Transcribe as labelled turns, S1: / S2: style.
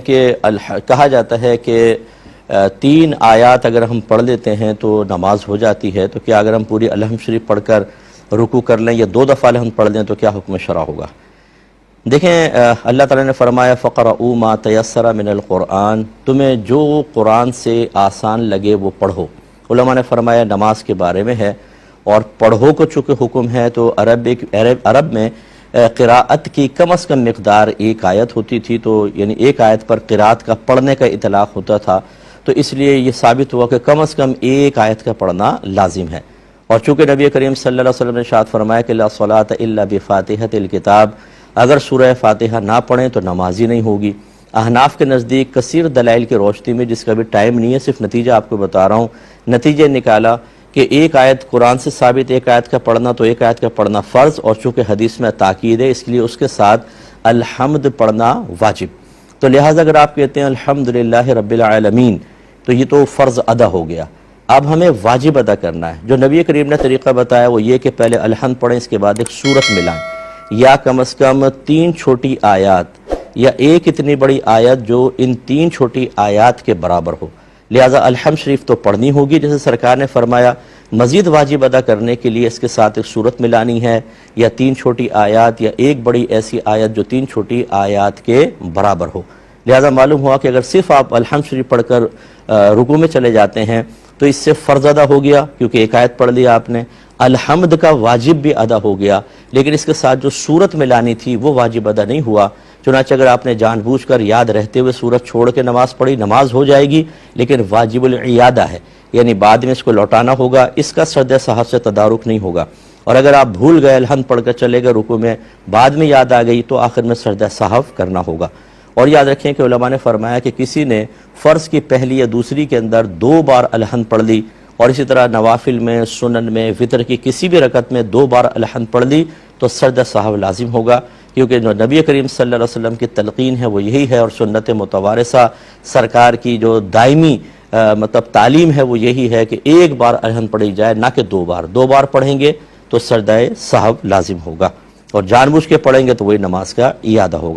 S1: کہ کہا جاتا ہے کہ 3 آیات اگر ہم پڑھ لیتے ہیں تو نماز ہو جاتی ہے، تو کیا اگر ہم پوری الحمد شریف پڑھ کر رکوع کر لیں یا 2 دفعہ الحمد پڑھ لیں تو کیا حکم شرع ہوگا؟ دیکھیں، اللہ تعالیٰ نے فرمایا فَقْرَؤُوا مَا تَيَسَّرَ مِنَ الْقُرْآنِ، تمہیں جو قرآن سے آسان لگے وہ پڑھو۔ علماء نے فرمایا نماز کے بارے میں ہے، اور پڑھو کو چونکہ حکم ہے تو عرب میں قراءت کی کم از کم مقدار 1 آیت ہوتی تھی، تو یعنی 1 آیت پر قراءت کا پڑھنے کا اطلاق ہوتا تھا، تو اس لیے یہ ثابت ہوا کہ کم از کم 1 آیت کا پڑھنا لازم ہے۔ اور چونکہ نبی کریم صلی اللہ علیہ وسلم نے ارشاد فرمایا کہ لا صلاۃ الا بفاتحۃ الکتاب، اگر سورہ فاتحہ نہ پڑھیں تو نماز ہی نہیں ہوگی۔ احناف کے نزدیک کثیر دلائل کی روشنی میں، جس کا بھی ٹائم نہیں ہے، صرف نتیجہ آپ کو بتا رہا ہوں، نتیجہ نکالا کہ 1 آیت قرآن سے ثابت 1 آیت کا پڑھنا، تو 1 آیت کا پڑھنا فرض، اور چونکہ حدیث میں تاکید ہے اس لیے اس کے ساتھ الحمد پڑھنا واجب۔ تو لہٰذا اگر آپ کہتے ہیں الحمدللہ رب العالمین تو یہ تو فرض ادا ہو گیا، اب ہمیں واجب ادا کرنا ہے۔ جو نبی کریم نے طریقہ بتایا وہ یہ کہ پہلے الحمد پڑھیں، اس کے بعد ایک سورت ملائیں، یا کم از کم 3 چھوٹی آیات یا ایک اتنی بڑی آیت جو ان 3 چھوٹی آیات کے برابر ہو۔ لہٰذا الحمد شریف تو پڑھنی ہوگی، جیسے سرکار نے فرمایا مزید واجب ادا کرنے کے لیے اس کے ساتھ ایک سورت ملانی ہے، یا 3 چھوٹی آیات یا ایک بڑی ایسی آیت جو 3 چھوٹی آیات کے برابر ہو۔ لہٰذا معلوم ہوا کہ اگر صرف آپ الحمد شریف پڑھ کر رکوع میں چلے جاتے ہیں تو اس سے فرض ادا ہو گیا، کیونکہ 1 آیت پڑھ لیا آپ نے، الحمد کا واجب بھی ادا ہو گیا، لیکن اس کے ساتھ جو سورت ملانی تھی وہ واجب ادا نہیں ہوا۔ چنانچہ اگر آپ نے جان بوجھ کر یاد رہتے ہوئے سورت چھوڑ کے نماز پڑھی، نماز ہو جائے گی، لیکن واجب العیادہ ہے، یعنی بعد میں اس کو لوٹانا ہوگا، اس کا سرد صحف سے تدارک نہیں ہوگا۔ اور اگر آپ بھول گئے، الحمد پڑھ کر چلے گئے رکوع میں، بعد میں یاد آ گئی، تو آخر میں سرد صحف کرنا ہوگا۔ اور یاد رکھیں کہ علماء نے فرمایا کہ کسی نے فرض کی پہلی یا دوسری کے اندر 2 بار الحمد پڑھ لی، اور اسی طرح نوافل میں، سنن میں، وتر کی کسی بھی رکعت میں 2 بار الحمد پڑھ لی تو سرد صحف لازم ہوگا، کیونکہ نبی کریم صلی اللہ علیہ وسلم کی تلقین ہے وہ یہی ہے، اور سنت متوارثہ سرکار کی جو دائمی تعلیم ہے وہ یہی ہے کہ 1 بار الحمد پڑھی جائے، نہ کہ 2 بار۔ 2 بار پڑھیں گے تو سرد صحف لازم ہوگا، اور جان بوجھ کے پڑھیں گے تو وہی نماز کا اعادہ ہوگا۔